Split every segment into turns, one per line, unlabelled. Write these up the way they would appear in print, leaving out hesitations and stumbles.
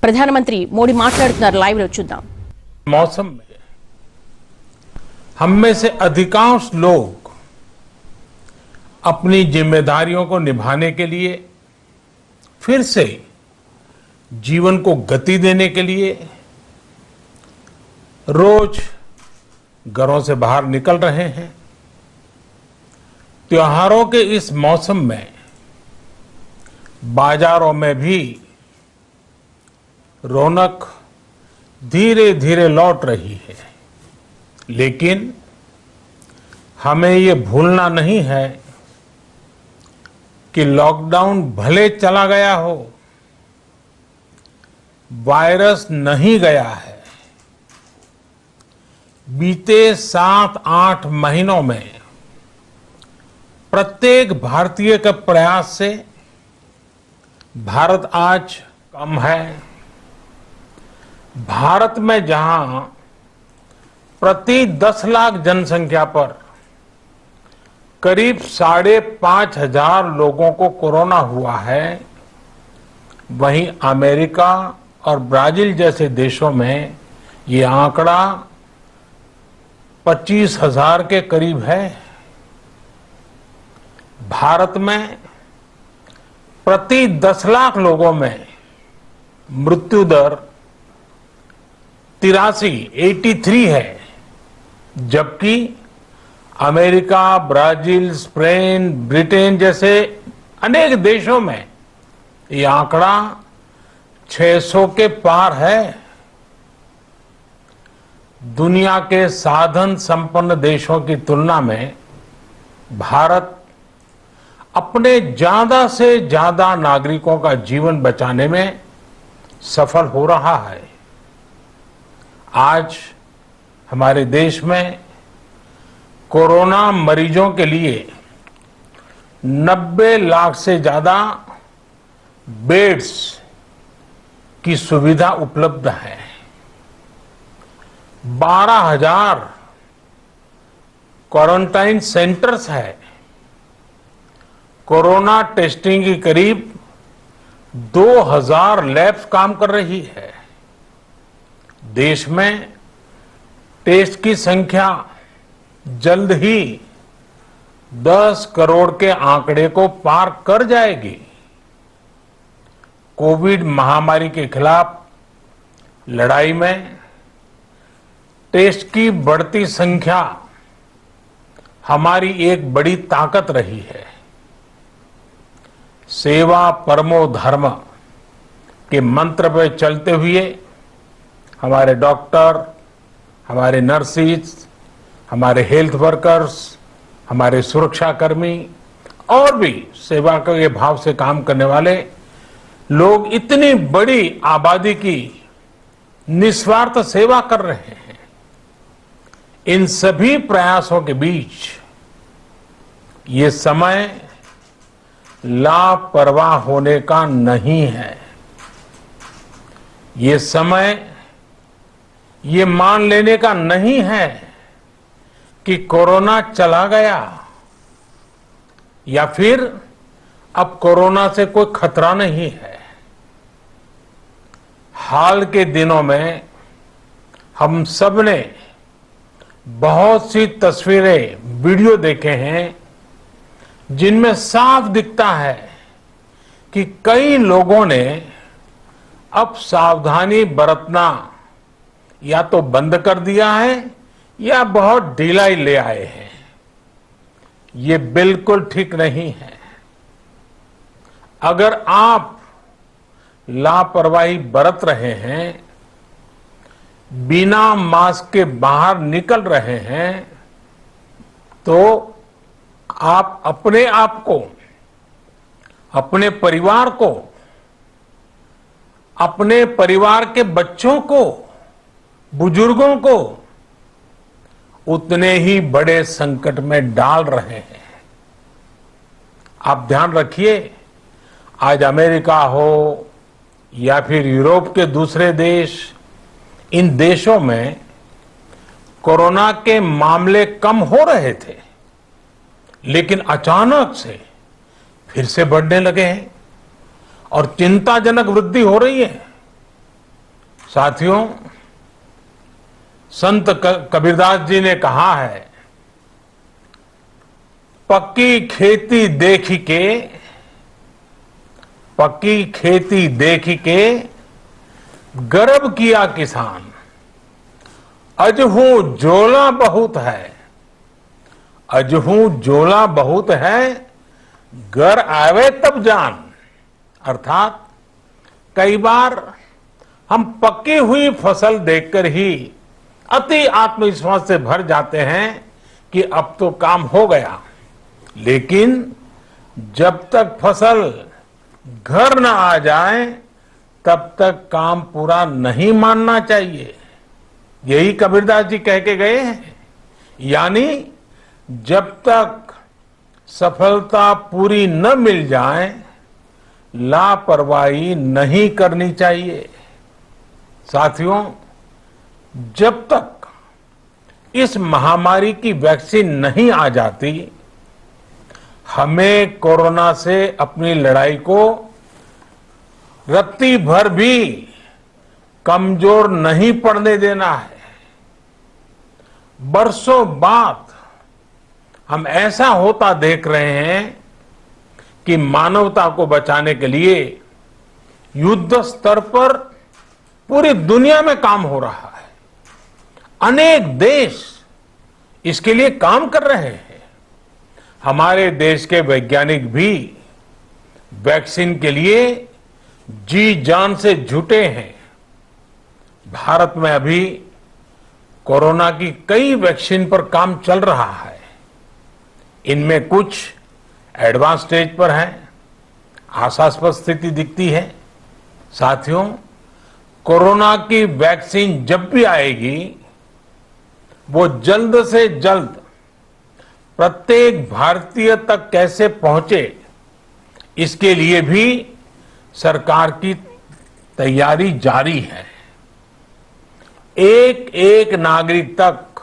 ప్రధానమంత్రి మోడీ మాట్లాడుతున్నారు. లైవ్ లో చూద్దాం.
मौसम में हम में से अधिकांश लोग अपनी जिम्मेदारियों को निभाने के लिए फिर से जीवन को गति देने के लिए रोज घरों से बाहर निकल रहे हैं। त्योहारों के इस मौसम में बाजारों में भी रौनक धीरे धीरे लौट रही है, लेकिन हमें ये भूलना नहीं है कि लॉकडाउन भले चला गया हो, वायरस नहीं गया है। बीते 7-8 महीनों में प्रत्येक भारतीय के प्रयास से भारत आज कम है। भारत में जहां प्रति 10 लाख जनसंख्या पर करीब 5,500 लोगों को कोरोना हुआ है, वहीं अमेरिका और ब्राजील जैसे देशों में ये आंकड़ा 25,000 के करीब है। भारत में प्रति 10 लाख लोगों में मृत्यु दर 83 है, जबकि अमेरिका, ब्राजील, स्पेन, ब्रिटेन जैसे अनेक देशों में ये आंकड़ा 600 के पार है। दुनिया के साधन संपन्न देशों की तुलना में भारत अपने ज्यादा से ज्यादा नागरिकों का जीवन बचाने में सफल हो रहा है। आज हमारे देश में कोरोना मरीजों के लिए 90 लाख से ज्यादा बेड्स की सुविधा उपलब्ध है। 12,000 क्वारंटाइन सेंटर्स है। कोरोना टेस्टिंग की करीब 2,000 लैब्स काम कर रही है। देश में टेस्ट की संख्या जल्द ही 10 करोड़ के आंकड़े को पार कर जाएगी। कोविड महामारी के खिलाफ लड़ाई में टेस्ट की बढ़ती संख्या हमारी एक बड़ी ताकत रही है। सेवा परमो धर्म के मंत्र पर चलते हुए हमारे डॉक्टर, हमारे नर्सिस, हमारे हेल्थ वर्कर्स, हमारे सुरक्षाकर्मी और भी सेवा के भाव से काम करने वाले लोग इतनी बड़ी आबादी की निस्वार्थ सेवा कर रहे हैं। इन सभी प्रयासों के बीच ये समय लापरवाह होने का नहीं है। ये समय ये मान लेने का नहीं है कि कोरोना चला गया या फिर अब कोरोना से कोई खतरा नहीं है। हाल के दिनों में हम सब ने बहुत सी तस्वीरें, वीडियो देखे हैं जिनमें साफ दिखता है कि कई लोगों ने अब सावधानी बरतना या तो बंद कर दिया है या बहुत ढिलाई ले आए हैं। ये बिल्कुल ठीक नहीं है। अगर आप लापरवाही बरत रहे हैं, बिना मास्क के बाहर निकल रहे हैं, तो आप अपने आप को, अपने परिवार को, अपने परिवार के बच्चों को, बुजुर्गों को उतने ही बड़े संकट में डाल रहे हैं। आप ध्यान रखिए, आज अमेरिका हो या फिर यूरोप के दूसरे देश, इन देशों में कोरोना के मामले कम हो रहे थे, लेकिन अचानक से फिर से बढ़ने लगे हैं और चिंताजनक वृद्धि हो रही है। साथियों, संत कबीरदास जी ने कहा है, पक्की खेती देख के गर्व किया किसान, अजहू जोला बहुत है, घर आवे तब जान। अर्थात कई बार हम पकी हुई फसल देखकर ही अति आत्मविश्वास से भर जाते हैं कि अब तो काम हो गया, लेकिन जब तक फसल घर न आ जाए तब तक काम पूरा नहीं मानना चाहिए। यही कबीरदास जी कह के गए हैं। यानी जब तक सफलता पूरी न मिल जाए, लापरवाही नहीं करनी चाहिए। साथियों, जब तक इस महामारी की वैक्सीन नहीं आ जाती, हमें कोरोना से अपनी लड़ाई को रत्ती भर भी कमजोर नहीं पड़ने देना है। बरसों बाद हम ऐसा होता देख रहे हैं कि मानवता को बचाने के लिए युद्ध स्तर पर पूरी दुनिया में काम हो रहा है। अनेक देश इसके लिए काम कर रहे हैं। हमारे देश के वैज्ञानिक भी वैक्सीन के लिए जी जान से जुटे हैं। भारत में अभी कोरोना की कई वैक्सीन पर काम चल रहा है। इनमें कुछ एडवांस स्टेज पर है, आशास्पद स्थिति दिखती है। साथियों, कोरोना की वैक्सीन जब भी आएगी, वो जल्द से जल्द प्रत्येक भारतीय तक कैसे पहुंचे, इसके लिए भी सरकार की तैयारी जारी है। एक एक नागरिक तक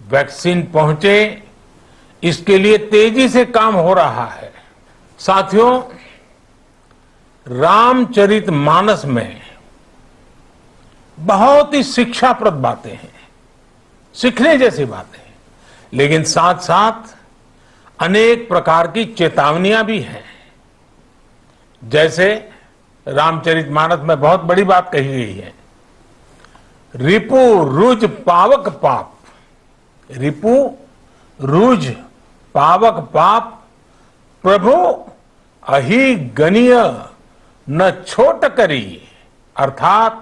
वैक्सीन पहुंचे, इसके लिए तेजी से काम हो रहा है। साथियों, रामचरितमानस में बहुत ही शिक्षाप्रद बातें हैं, सीखने जैसी बातें हैं, लेकिन साथ साथ अनेक प्रकार की चेतावनियां भी हैं। जैसे रामचरितमानस में बहुत बड़ी बात कही गई है, रिपु रुज पावक पाप। रिपु रुज पावक पाप, प्रभु अहि गनीय न छोट करी। अर्थात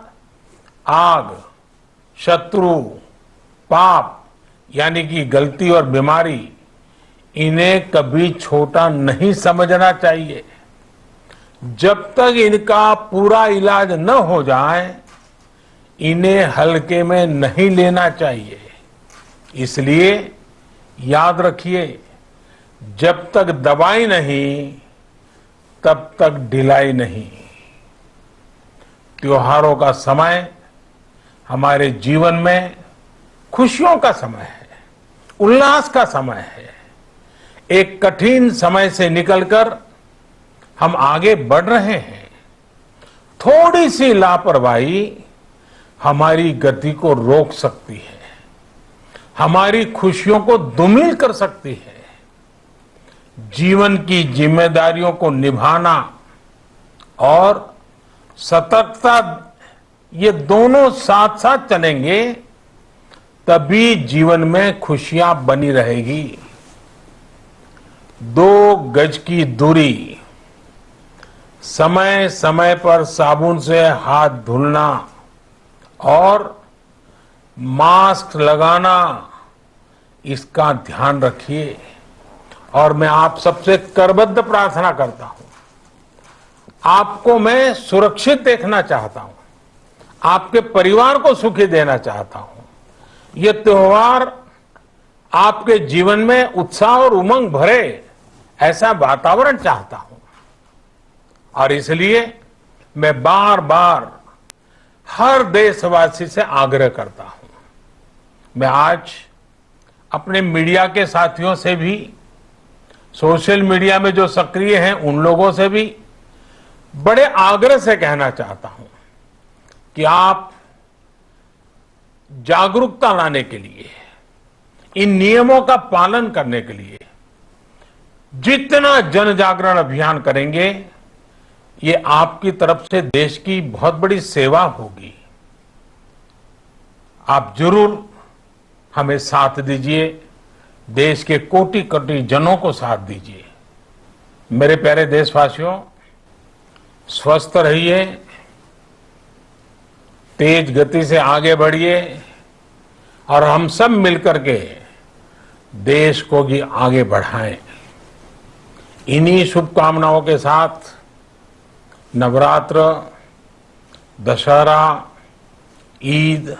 आग, शत्रु, पाप यानी कि गलती और बीमारी, इन्हें कभी छोटा नहीं समझना चाहिए। जब तक इनका पूरा इलाज न हो जाए, इन्हें हल्के में नहीं लेना चाहिए। इसलिए याद रखिए, जब तक दवाई नहीं, तब तक ढिलाई नहीं। त्योहारों का समय हमारे जीवन में खुशियों का समय है, उल्लास का समय है। एक कठिन समय से निकलकर हम आगे बढ़ रहे हैं। थोड़ी सी लापरवाही हमारी गति को रोक सकती है, हमारी खुशियों को धूमिल कर सकती है। जीवन की जिम्मेदारियों को निभाना और सतर्कता, ये दोनों साथ साथ चलेंगे, तभी जीवन में खुशियां बनी रहेगी। 2 गज की दूरी, समय समय पर साबुन से हाथ धुलना और मास्क लगाना, इसका ध्यान रखिए। और मैं आप सबसे करबद्ध प्रार्थना करता हूं, आपको मैं सुरक्षित देखना चाहता हूं, आपके परिवार को सुखी देना चाहता हूं। ये त्योहार आपके जीवन में उत्साह और उमंग भरे, ऐसा वातावरण चाहता हूं। और इसलिए मैं बार बार हर देशवासी से आग्रह करता हूं। मैं आज अपने मीडिया के साथियों से भी, सोशल मीडिया में जो सक्रिय हैं उन लोगों से भी बड़े आग्रह से कहना चाहता हूं कि आप जागरूकता लाने के लिए, इन नियमों का पालन करने के लिए जितना जन जागरण अभियान करेंगे, ये आपकी तरफ से देश की बहुत बड़ी सेवा होगी। आप जरूर हमें साथ दीजिए, देश के कोटि कोटि जनों को साथ दीजिए। मेरे प्यारे देशवासियों, स्वस्थ रहिए, तेज गति से आगे बढ़िए और हम सब मिलकर के देश को भी आगे बढ़ाएं। इन्हीं शुभकामनाओं के साथ नवरात्र, दशहरा, ईद,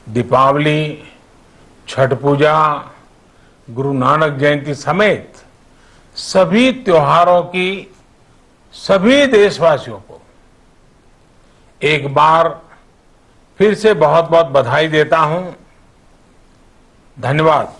दीपावली, छठ पूजा, गुरु नानक जयंती समेत सभी त्योहारों की सभी देशवासियों को एक बार फिर से बहुत बहुत बधाई देता हूं। धन्यवाद।